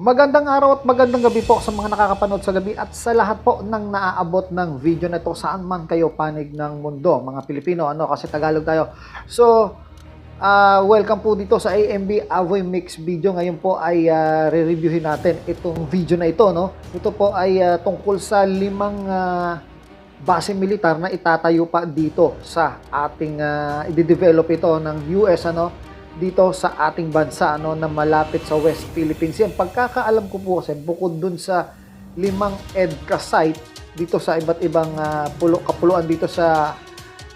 Magandang araw at magandang gabi po sa mga nakakapanood sa gabi at sa lahat po ng naaabot ng video na ito saan man kayo panig ng mundo, mga Pilipino, kasi Tagalog tayo. So, welcome po dito sa AMB Avoy Mix Video. Ngayon po ay re-reviewin natin itong video na ito, no? Ito po ay tungkol sa 5 base militar na itatayo pa dito sa ating i-develop ito ng US, dito sa ating bansa, na malapit sa West Philippines. Yan, pagkakaalam ko po kasi bukod dun sa 5 EDCA site dito sa iba't ibang kapuluan dito sa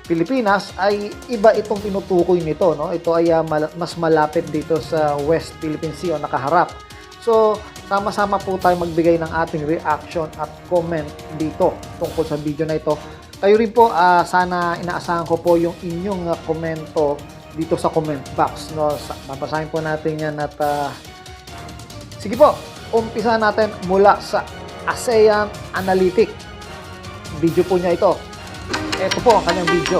Pilipinas, ay iba itong tinutukoy nito, no? Ito ay mas malapit dito sa West Philippine Sea o nakaharap. So, sama-sama po tayo magbigay ng ating reaction at comment dito tungkol sa video na ito. Kayo rin po, sana inaasahan ko po yung inyong komento dito sa comment box, no? Babasahin po natin yan at sige po, umpisa natin mula sa ASEAN Analytic. Video po niya ito. Ito po ang kanyang video.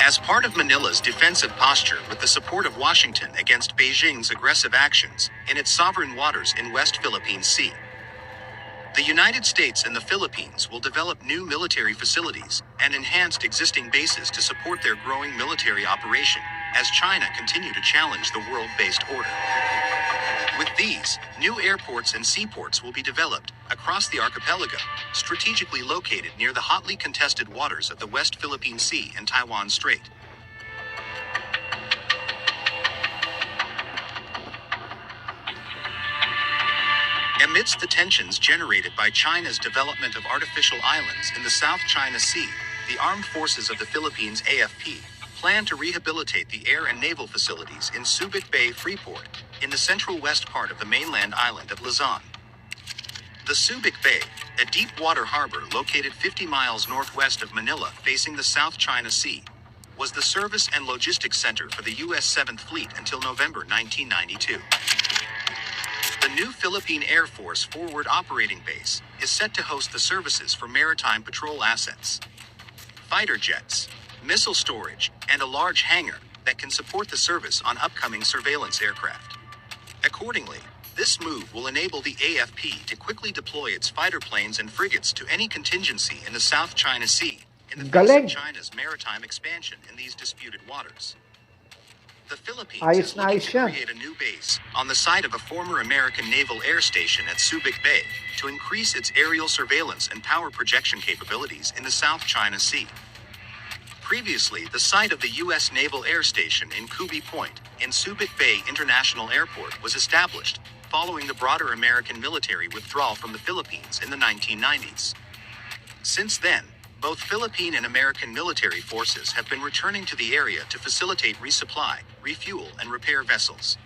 As part of Manila's defensive posture with the support of Washington against Beijing's aggressive actions in its sovereign waters in West Philippine Sea, the United States and the Philippines will develop new military facilities and enhanced existing bases to support their growing military operation as China continue to challenge the world-based order. With these, new airports and seaports will be developed across the archipelago, strategically located near the hotly contested waters of the West Philippine Sea and Taiwan Strait. Amidst the tensions generated by China's development of artificial islands in the South China Sea, the Armed Forces of the Philippines AFP plan to rehabilitate the air and naval facilities in Subic Bay Freeport in the central west part of the mainland island of Luzon. The Subic Bay, a deep water harbor located 50 miles northwest of Manila facing the South China Sea, was the service and logistics center for the U.S. 7th Fleet until November 1992. The new Philippine Air Force Forward Operating Base is set to host the services for maritime patrol assets, fighter jets, missile storage, and a large hangar that can support the service on upcoming surveillance aircraft. Accordingly, this move will enable the AFP to quickly deploy its fighter planes and frigates to any contingency in the South China Sea in the face of China's maritime expansion in these disputed waters. The Philippines is looking to create a new base on the site of a former American naval air station at Subic Bay to increase its aerial surveillance and power projection capabilities in the South China Sea. Previously, the site of the U.S. Naval Air Station in Kubi Point in Subic Bay International Airport was established following the broader American military withdrawal from the Philippines in the 1990s. Since then, both Philippine and American military forces have been returning to the area to facilitate resupply, refuel, and repair vessels.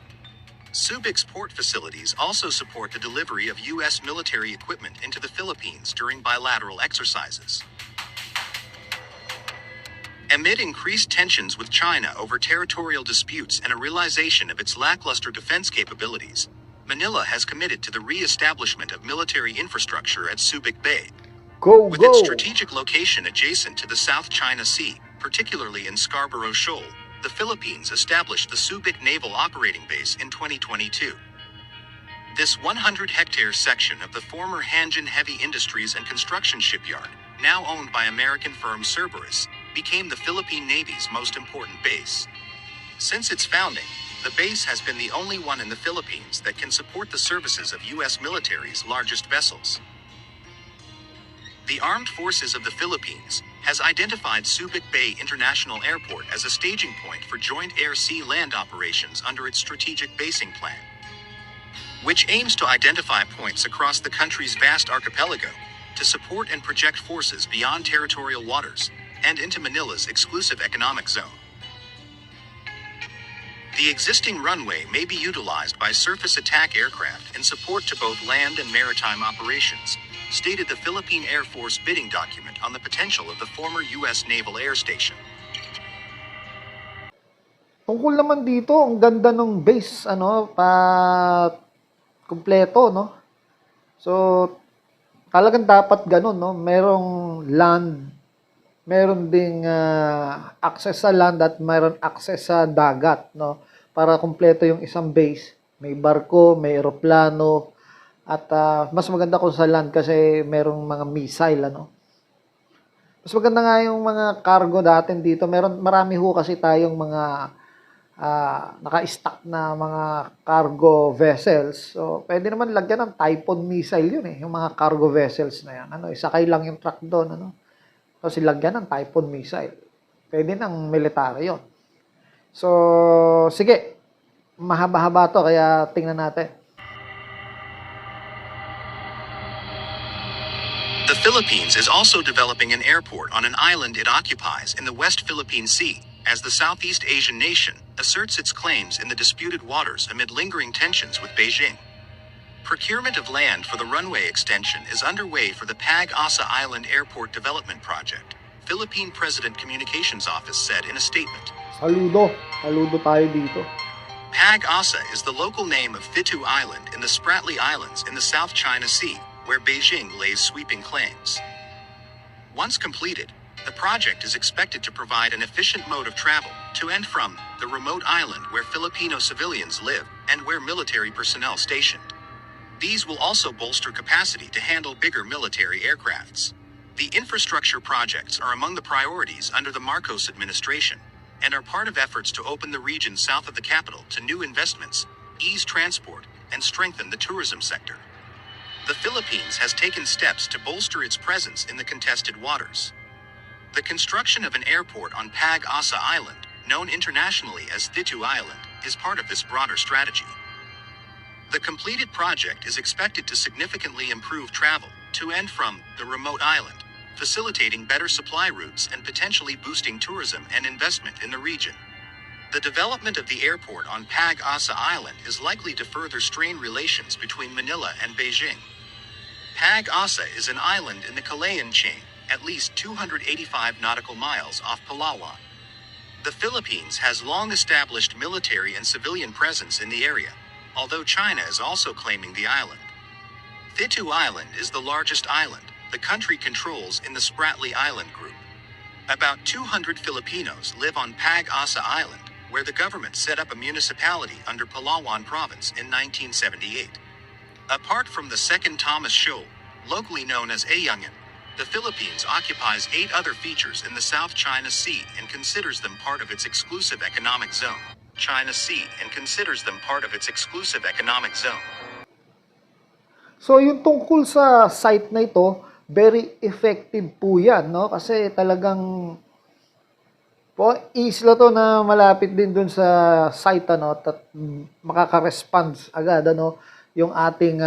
Subic's port facilities also support the delivery of U.S. military equipment into the Philippines during bilateral exercises. Amid increased tensions with China over territorial disputes and a realization of its lackluster defense capabilities, Manila has committed to the re-establishment of military infrastructure at Subic Bay. With its strategic location adjacent to the South China Sea, particularly in Scarborough Shoal, the Philippines established the Subic Naval Operating Base in 2022. This 100-hectare section of the former Hanjin Heavy Industries and Construction Shipyard, now owned by American firm Cerberus, became the Philippine Navy's most important base. Since its founding, the base has been the only one in the Philippines that can support the services of U.S. military's largest vessels. The Armed Forces of the Philippines has identified Subic Bay International Airport as a staging point for joint air-sea-land operations under its strategic basing plan, which aims to identify points across the country's vast archipelago to support and project forces beyond territorial waters and into Manila's exclusive economic zone. The existing runway may be utilized by surface attack aircraft in support to both land and maritime operations, stated the Philippine Air Force bidding document on the potential of the former U.S. Naval Air Station. Tungkol naman dito, ang ganda ng base, kumpleto, no? So, talagang dapat ganun, no? Merong land meron ding access sa land at meron access sa dagat, no? Para kumpleto yung isang base. May barko, may eroplano, at mas maganda kung sa land kasi merong mga missile, ano? Mas maganda nga yung mga cargo natin dito. Marami ho kasi tayong mga naka-stack na mga cargo vessels. So, pwede naman lagyan ng Typhoon missile yun eh, yung mga cargo vessels na yan. Ano, isakay lang yung truck doon, ano? Tapos ilagyan ng Typhoon missile. Pwede ng military yun. So, sige. Mahaba-haba to, kaya tingnan natin. The Philippines is also developing an airport on an island it occupies in the West Philippine Sea, as the Southeast Asian nation asserts its claims in the disputed waters amid lingering tensions with Beijing. Procurement of land for the runway extension is underway for the Pag-asa Island Airport Development Project, Philippine President Communications Office said in a statement. Saludo. Saludo tayo dito. Pag-asa is the local name of Thitu Island in the Spratly Islands in the South China Sea, where Beijing lays sweeping claims. Once completed, the project is expected to provide an efficient mode of travel to and from the remote island where Filipino civilians live and where military personnel stationed. These will also bolster capacity to handle bigger military aircrafts. The infrastructure projects are among the priorities under the Marcos administration and are part of efforts to open the region south of the capital to new investments, ease transport, and strengthen the tourism sector. The Philippines has taken steps to bolster its presence in the contested waters. The construction of an airport on Pag-asa Island, known internationally as Thitu Island, is part of this broader strategy. The completed project is expected to significantly improve travel to and from the remote island, facilitating better supply routes and potentially boosting tourism and investment in the region. The development of the airport on Pag-asa Island is likely to further strain relations between Manila and Beijing. Pag-asa is an island in the Kalayaan chain, at least 285 nautical miles off Palawan. The Philippines has long established military and civilian presence in the area, although China is also claiming the island. Thitu Island is the largest island the country controls in the Spratly Island group. About 200 Filipinos live on Pag-asa Island, where the government set up a municipality under Palawan province in 1978. Apart from the second Thomas Shoal, locally known as Ayungin, the Philippines occupies 8 other features in the South China Sea and considers them part of its exclusive economic zone. So, yung tungkol sa site na ito, very effective po yan, no? Kasi talagang po, isla to na malapit din dun sa site, ano, at makaka-response agad, ano, yung ating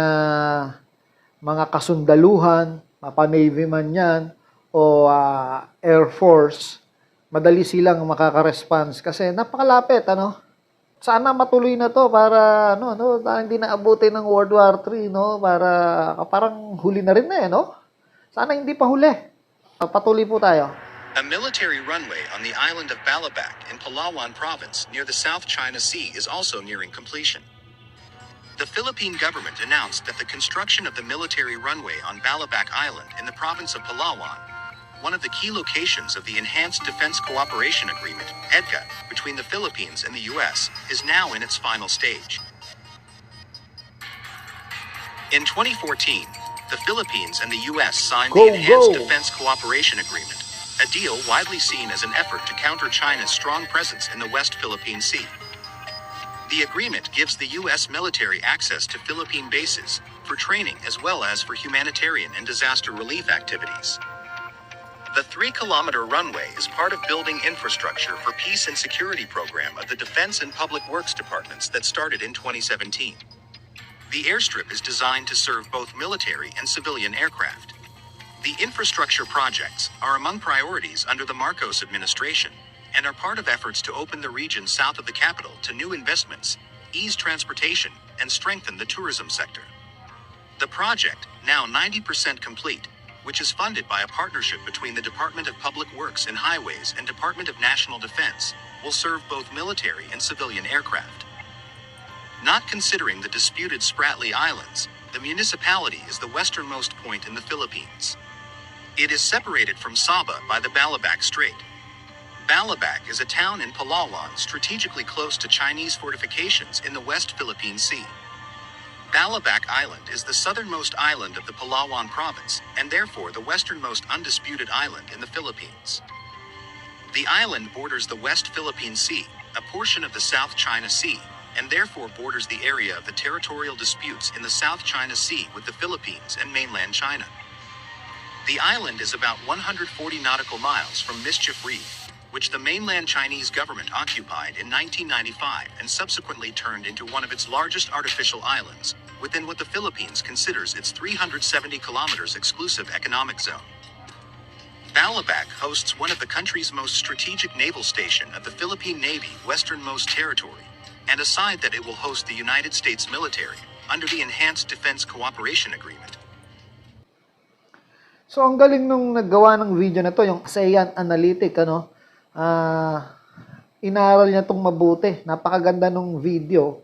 mga kasundaluhan, mapa-Navy man yan, o Air Force, madali silang makaka-response kasi napakalapit, ano. Sana matuloy na to para hindi na abutin ng World War III, no, para parang huli na rin na, no. Sana hindi pa huli. Patuloy po tayo. A military runway on the island of Balabac in Palawan province near the South China Sea is also nearing completion. The Philippine government announced that the construction of the military runway on Balabac Island in the province of Palawan, one of the key locations of the Enhanced Defense Cooperation Agreement, EDCA, between the Philippines and the U.S., is now in its final stage. In 2014, the Philippines and the U.S. signed the Enhanced Defense Cooperation Agreement, a deal widely seen as an effort to counter China's strong presence in the West Philippine Sea. The agreement gives the U.S. military access to Philippine bases for training as well as for humanitarian and disaster relief activities. The 3-kilometer runway is part of building infrastructure for peace and security program of the Defense and Public Works Departments that started in 2017. The airstrip is designed to serve both military and civilian aircraft. The infrastructure projects are among priorities under the Marcos administration and are part of efforts to open the region south of the capital to new investments, ease transportation, and strengthen the tourism sector. The project, now 90% complete, which is funded by a partnership between the Department of Public Works and Highways and Department of National Defense, will serve both military and civilian aircraft. Not considering the disputed Spratly Islands, the municipality is the westernmost point in the Philippines. It is separated from Sabah by the Balabac Strait. Balabac is a town in Palawan strategically close to Chinese fortifications in the West Philippine Sea. Balabac Island is the southernmost island of the Palawan province, and therefore the westernmost undisputed island in the Philippines. The island borders the West Philippine Sea, a portion of the South China Sea, and therefore borders the area of the territorial disputes in the South China Sea with the Philippines and mainland China. The island is about 140 nautical miles from Mischief Reef, which the mainland Chinese government occupied in 1995 and subsequently turned into one of its largest artificial islands, within what the Philippines considers its 370 kilometers exclusive economic zone. Balabac hosts one of the country's most strategic naval station of the Philippine Navy westernmost territory, and a side that it will host the United States military under the Enhanced Defense Cooperation Agreement. So, ang galing nung naggawa ng video na to, yung ASEAN Analytic, ano, inaral niya tong mabuti. Napakaganda nung video.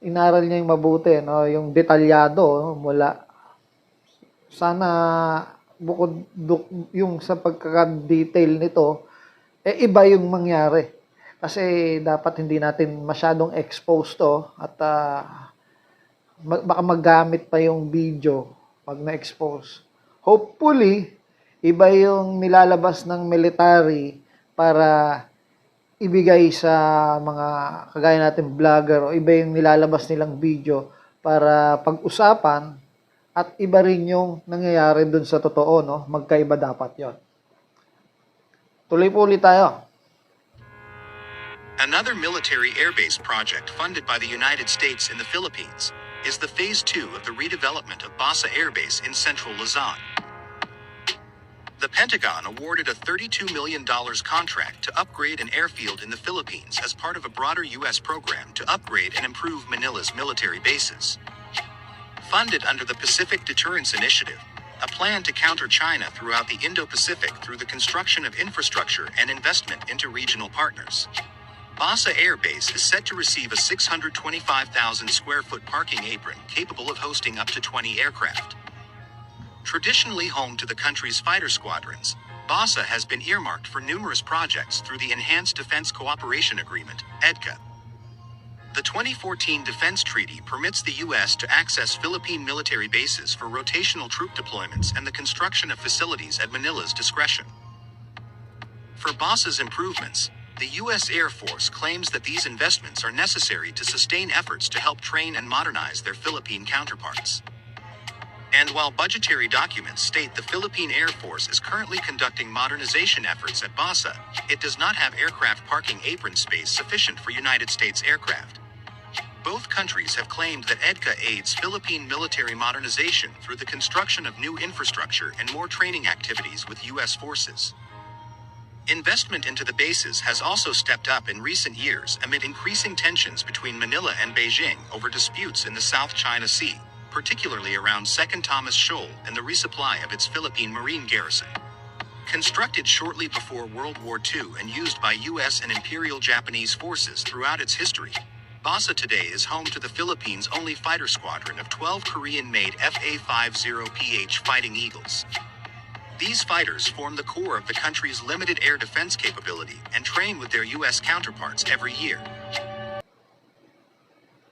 Inaral niya yung mabuti, no, yung detalyado, no, mula. Sana, bukod yung sa pagkaka-detail nito, iba yung mangyari. Kasi dapat hindi natin masyadong expose to at baka magamit pa yung video pag na-expose. Hopefully, iba yung nilalabas ng military para ibigay sa mga kagaya natin vlogger o iba yung nilalabas nilang video para pag-usapan at iba rin yung nangyayari dun sa totoo, no? Magkaiba dapat yon. Tuloy po ulit tayo. Another military airbase project funded by the United States in the Philippines is the Phase 2 of the redevelopment of Basa Airbase in central Luzon. The Pentagon awarded a $32 million contract to upgrade an airfield in the Philippines as part of a broader U.S. program to upgrade and improve Manila's military bases. Funded under the Pacific Deterrence Initiative, a plan to counter China throughout the Indo-Pacific through the construction of infrastructure and investment into regional partners. Basa Airbase is set to receive a 625,000 square foot parking apron capable of hosting up to 20 aircraft. Traditionally home to the country's fighter squadrons, Basa has been earmarked for numerous projects through the Enhanced Defense Cooperation Agreement, EDCA. The 2014 Defense Treaty permits the U.S. to access Philippine military bases for rotational troop deployments and the construction of facilities at Manila's discretion. For Basa's improvements, the U.S. Air Force claims that these investments are necessary to sustain efforts to help train and modernize their Philippine counterparts. And while budgetary documents state the Philippine Air Force is currently conducting modernization efforts at Basa, it does not have aircraft parking apron space sufficient for United States aircraft. Both countries have claimed that EDCA aids Philippine military modernization through the construction of new infrastructure and more training activities with U.S. forces. Investment into the bases has also stepped up in recent years amid increasing tensions between Manila and Beijing over disputes in the South China Sea, particularly around Second Thomas Shoal and the resupply of its Philippine Marine garrison. Constructed shortly before World War II and used by U.S. and Imperial Japanese forces throughout its history, Basa today is home to the Philippines' only fighter squadron of 12 Korean-made FA-50PH Fighting Eagles. These fighters form the core of the country's limited air defense capability and train with their U.S. counterparts every year.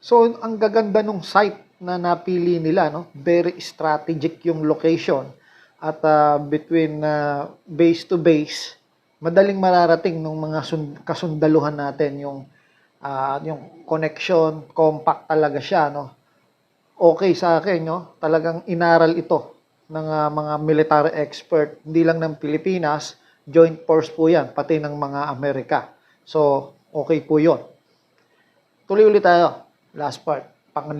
So, ang gaganda nung site na napili nila, no? Very strategic yung location. At between base to base, madaling mararating ng mga kasundaluhan natin yung connection, compact talaga siya, no? Okay sa akin, no? Talagang inaral ito ng mga military expert, hindi lang ng Pilipinas, joint force po yan, pati ng mga Amerika. So, okay po yun. Tuloy ulit tayo. Last part, pang-5.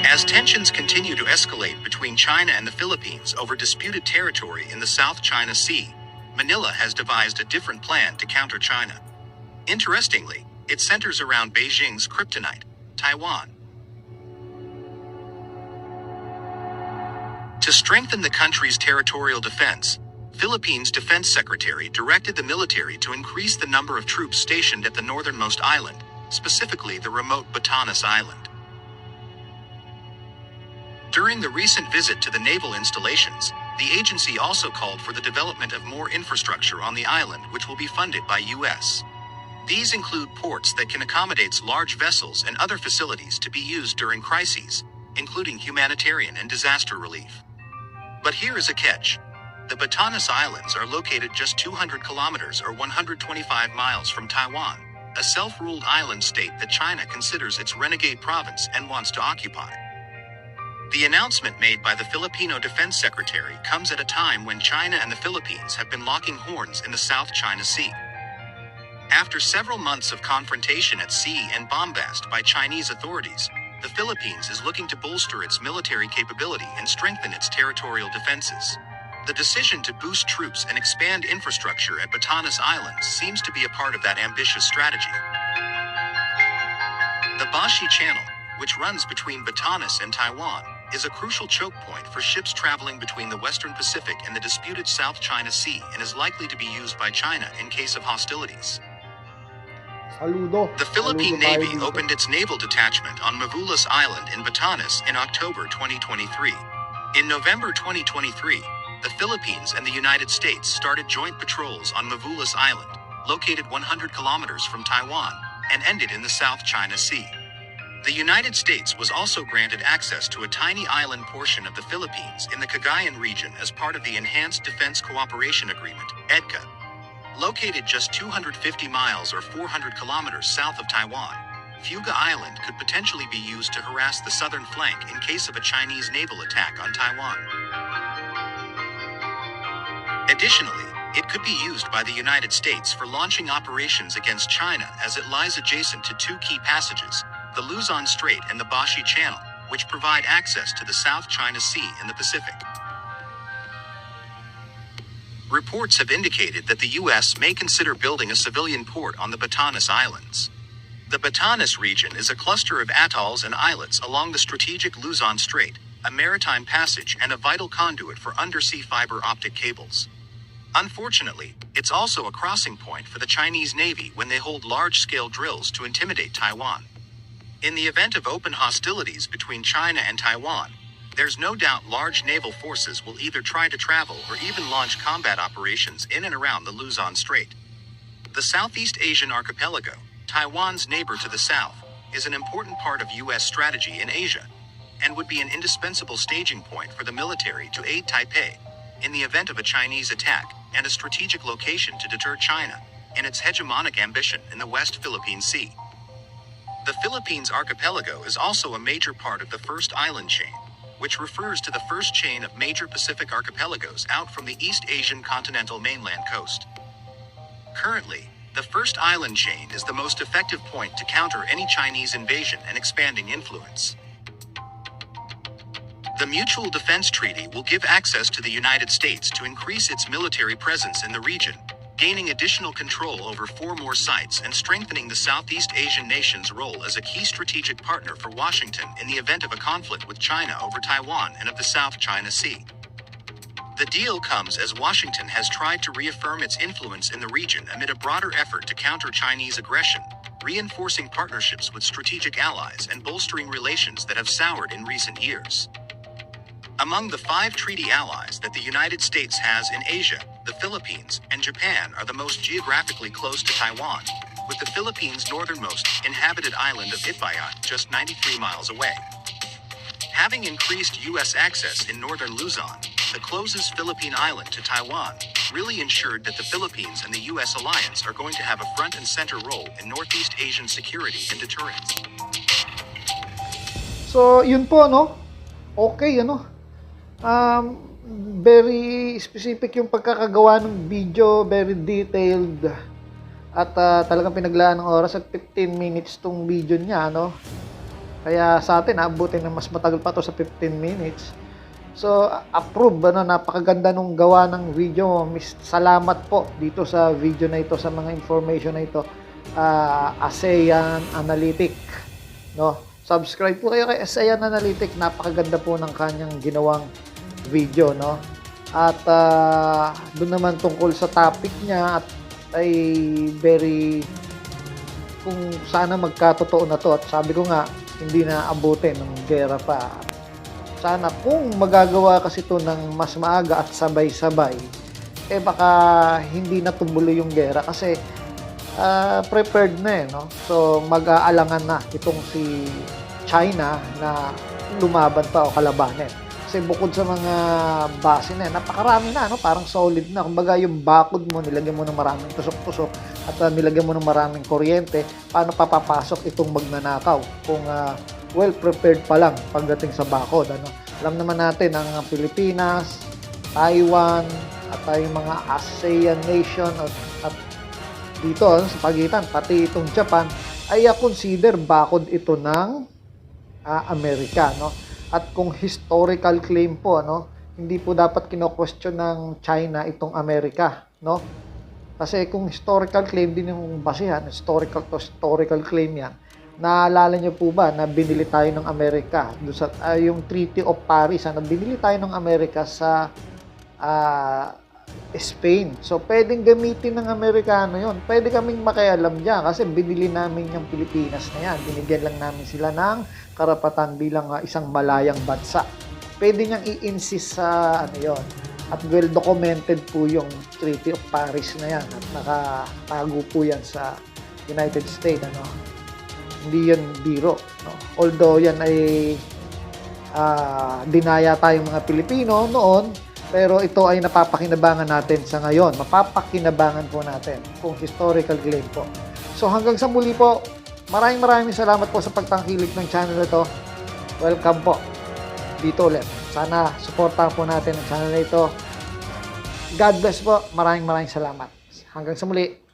As tensions continue to escalate between China and the Philippines over disputed territory in the South China Sea, Manila has devised a different plan to counter China. Interestingly, it centers around Beijing's kryptonite, Taiwan. To strengthen the country's territorial defense, Philippines Defense Secretary directed the military to increase the number of troops stationed at the northernmost island, specifically the remote Batanes Island. During the recent visit to the naval installations, the agency also called for the development of more infrastructure on the island, which will be funded by US. These include ports that can accommodate large vessels and other facilities to be used during crises, including humanitarian and disaster relief. But here is a catch. The Batanes Islands are located just 200 kilometers or 125 miles from Taiwan, a self-ruled island state that China considers its renegade province and wants to occupy. The announcement made by the Filipino Defense Secretary comes at a time when China and the Philippines have been locking horns in the South China Sea. After several months of confrontation at sea and bombast by Chinese authorities, the Philippines is looking to bolster its military capability and strengthen its territorial defenses. The decision to boost troops and expand infrastructure at Batanes Islands seems to be a part of that ambitious strategy. The Bashi Channel, which runs between Batanes and Taiwan, is a crucial choke point for ships traveling between the Western Pacific and the disputed South China Sea and is likely to be used by China in case of hostilities. Saludo. The Philippine Saludo tayo Navy dito. opened its naval detachment on Mavulas Island in Batanes in October 2023. In November 2023, the Philippines and the United States started joint patrols on Mavulas Island, located 100 kilometers from Taiwan, and ended in the South China Sea. The United States was also granted access to a tiny island portion of the Philippines in the Cagayan region as part of the Enhanced Defense Cooperation Agreement, EDCA. Located just 250 miles or 400 kilometers south of Taiwan, Fuga Island could potentially be used to harass the southern flank in case of a Chinese naval attack on Taiwan. Additionally, it could be used by the United States for launching operations against China as it lies adjacent to two key passages, the Luzon Strait and the Bashi Channel, which provide access to the South China Sea and the Pacific. Reports have indicated that the U.S. may consider building a civilian port on the Batanes Islands. The Batanes region is a cluster of atolls and islets along the strategic Luzon Strait, a maritime passage and a vital conduit for undersea fiber optic cables. Unfortunately, it's also a crossing point for the Chinese Navy when they hold large-scale drills to intimidate Taiwan. In the event of open hostilities between China and Taiwan, there's no doubt large naval forces will either try to travel or even launch combat operations in and around the Luzon Strait. The Southeast Asian archipelago, Taiwan's neighbor to the south, is an important part of U.S. strategy in Asia, and would be an indispensable staging point for the military to aid Taipei in the event of a Chinese attack, and a strategic location to deter China in its hegemonic ambition in the West Philippine Sea. The Philippines archipelago is also a major part of the first island chain, which refers to the first chain of major Pacific archipelagos out from the East Asian continental mainland coast. Currently, the first island chain is the most effective point to counter any Chinese invasion and expanding influence. The Mutual Defense Treaty will give access to the United States to increase its military presence in the region, gaining additional control over 4 more sites and strengthening the Southeast Asian nation's role as a key strategic partner for Washington in the event of a conflict with China over Taiwan and of the South China Sea. The deal comes as Washington has tried to reaffirm its influence in the region amid a broader effort to counter Chinese aggression, reinforcing partnerships with strategic allies and bolstering relations that have soured in recent years. Among the 5 treaty allies that the United States has in Asia, the Philippines and Japan are the most geographically close to Taiwan, with the Philippines' northernmost inhabited island of Itbayat just 93 miles away. Having increased U.S. access in northern Luzon, the closest Philippine island to Taiwan, really ensured that the Philippines and the U.S. alliance are going to have a front and center role in Northeast Asian security and deterrence. So, yun po, no? Okay, very specific yung pagkakagawa ng video, very detailed, at talagang pinaglaan ng oras at 15 minutes tong video niya, kaya sa atin abutin na mas matagal pa to sa 15 minutes. So approve, napakaganda nung gawa ng video. Salamat po dito sa video na ito, sa mga information na ito. ASEAN Analytic, subscribe po kayo kay ASEAN Analytic, napakaganda po ng kanyang ginawang video, at doon naman tungkol sa topic niya, at ay very, kung sana magkatotoo na to, at sabi ko nga hindi na abutin ng gera pa, Sana kung magagawa kasi ito ng mas maaga at sabay-sabay, baka hindi na tumuloy yung gera kasi prepared na no? So, mag-aalangan na itong si China na lumaban pa o kalabanin. Kasi bukod sa mga base na napakarami na, no? Parang solid na. Kumbaga yung bakod mo, nilagyan mo ng maraming tusok-tusok at nilagyan mo ng maraming kuryente, paano papapasok itong magnanakaw kung well-prepared pa lang pagdating sa bakod. Ano? Alam naman natin, ang Pilipinas, Taiwan, at yung mga ASEAN nation at dito sa pagitan, pati itong Japan, ay consider bakod ito ng Amerika. No? At kung historical claim po, hindi po dapat kino-question ng China itong Amerika, no? Kasi kung historical claim din yung basehan, historical claim yan. Naalala niyo po ba na binili tayo ng Amerika doon sa yung Treaty of Paris, binili tayo ng Amerika sa Spain. So pwedeng gamitin ng Amerikano 'yon. Pwede kaming makialam diyan kasi binili namin yung Pilipinas na yan. Binigyan lang namin sila ng karapatan bilang isang malayang bansa. Pwede niyang i-insist sa yon. At well documented po yung Treaty of Paris na yan at nakatago po yan sa United States. Hindi yan biro. No? Although yan ay dinaya tayong mga Pilipino noon, pero ito ay napapakinabangan natin sa ngayon. Mapapakinabangan po natin kung historical claim po. So hanggang sa muli po, maraming salamat po sa pagtangkilik ng channel na ito. Welcome po dito ulit. Sana supportahan po natin ang channel na ito. God bless po. Maraming salamat. Hanggang sa muli.